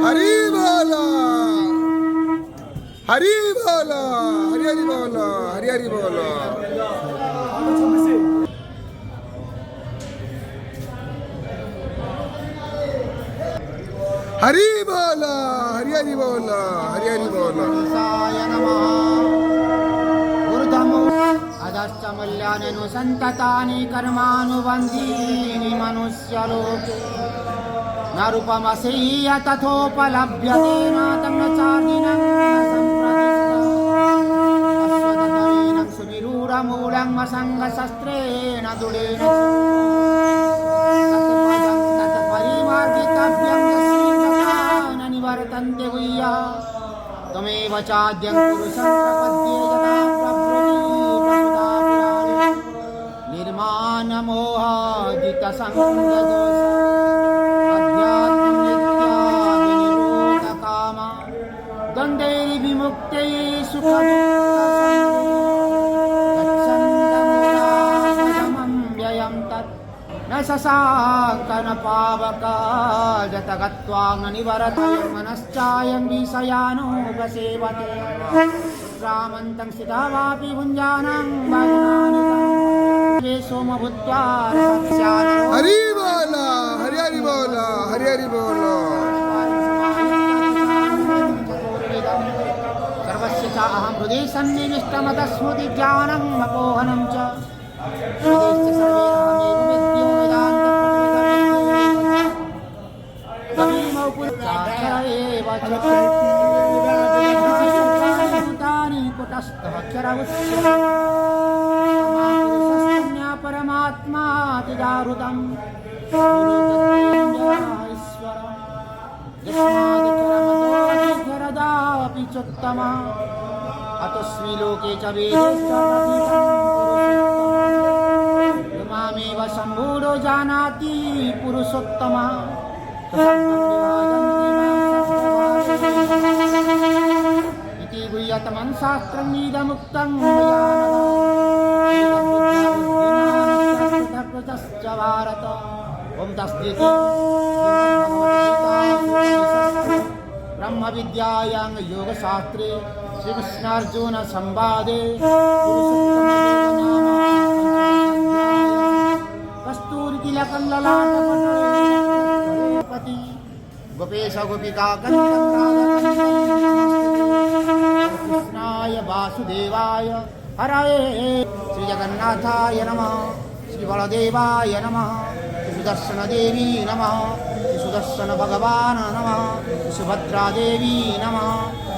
हरि बोला, हरि बोला, हरि हरि बोला, हरि हरि बोला। हरि बोला, हरि हरि बोला, हरि हरि बोला। अधश्चमूल्यानि संततानि कर्मानुबन्धीनि मनुष्यलोके न रूपमस्यैव तथोपलभ्यते न तन्नचार्जिनं सम्प्रतिष्ठा सुविरूढमूलं वसङ्गशस्त्रेण दृढेन तत्परिमार्गितव्यं यस्मिन् न निवर्तन्ते गुह्यः त्वमेव चाद्यं पुरुषं प्रपद्ये यदा निर्मानमोहाजितसंगदोष अध्यात्मनित्याविनिरोधकामा द्वन्द्वैर्विमुक्तैः सुखदुःखसंगच्छन्दमूलामजमं व्ययं तत् न शशाङ्क न पावका जतगत्वा न निवरते मनश्चायं विषयानुपसेवते रामन्तं स्थिता वापि भुञ्जानं भग्नानि सोमभूत्वा हरि बोला, हरि हरि बोला, हरि हरि बोला। सर्वस्य च अहं हृदि सन्निविष्टमतस्मृति ज्ञानं मपोहनं च परमात्मा तिदारुतं ईश्वरदापि चोत्तमा अतस्मि लोके च मामेव सम्भूतो जानाति पुरुषोत्तमा इति गुह्यतमं शास्त्रं निदमुक्तं भारत ओम तस्दिति ब्रह्म विद्यायां योग शास्त्रे श्री कृष्णार्जुन संवादे कस्तूरी तिलकं ललाटपति गोपेश गोपिका कृष्णाय वासुदेवाय हरये श्री जगन्नाथाय नमः श्री बलदेवाय नमः सुदर्शन देवी नमः सुदर्शन भगवान नमः सुभद्रा देवी नमः।